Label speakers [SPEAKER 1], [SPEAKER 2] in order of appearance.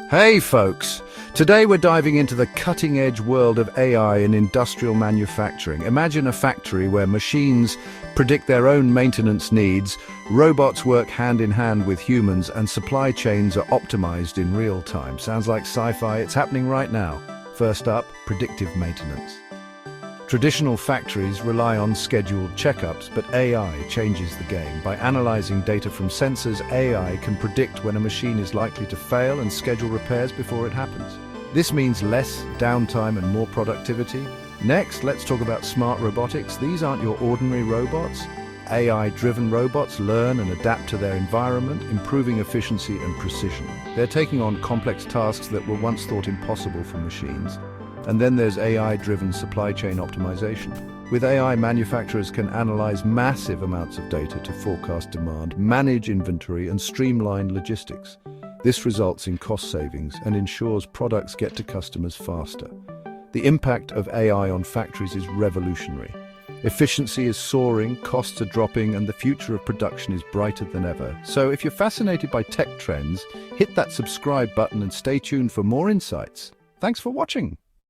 [SPEAKER 1] Hey folks! Today we're diving into the cutting-edge world of AI in industrial manufacturing. Imagine a factory where machines predict their own maintenance needs, robots work hand in hand with humans, and supply chains are optimized in real time. Sounds like sci-fi. It's happening right now. First up, predictive maintenance. Traditional factories rely on scheduled checkups, but AI changes the game. By analyzing data from sensors, AI can predict when a machine is likely to fail and schedule repairs before it happens. This means less downtime and more productivity. Next, let's talk about smart robotics. These aren't your ordinary robots. AI-driven robots learn and adapt to their environment, improving efficiency and precision. They're taking on complex tasks that were once thought impossible for machines. And then there's AI-driven supply chain optimization. With AI, manufacturers can analyze massive amounts of data to forecast demand, manage inventory, and streamline logistics. This results in cost savings and ensures products get to customers faster. The impact of AI on factories is revolutionary. Efficiency is soaring, costs are dropping, and the future of production is brighter than ever. So if you're fascinated by tech trends, hit that subscribe button and stay tuned for more insights. Thanks for watching.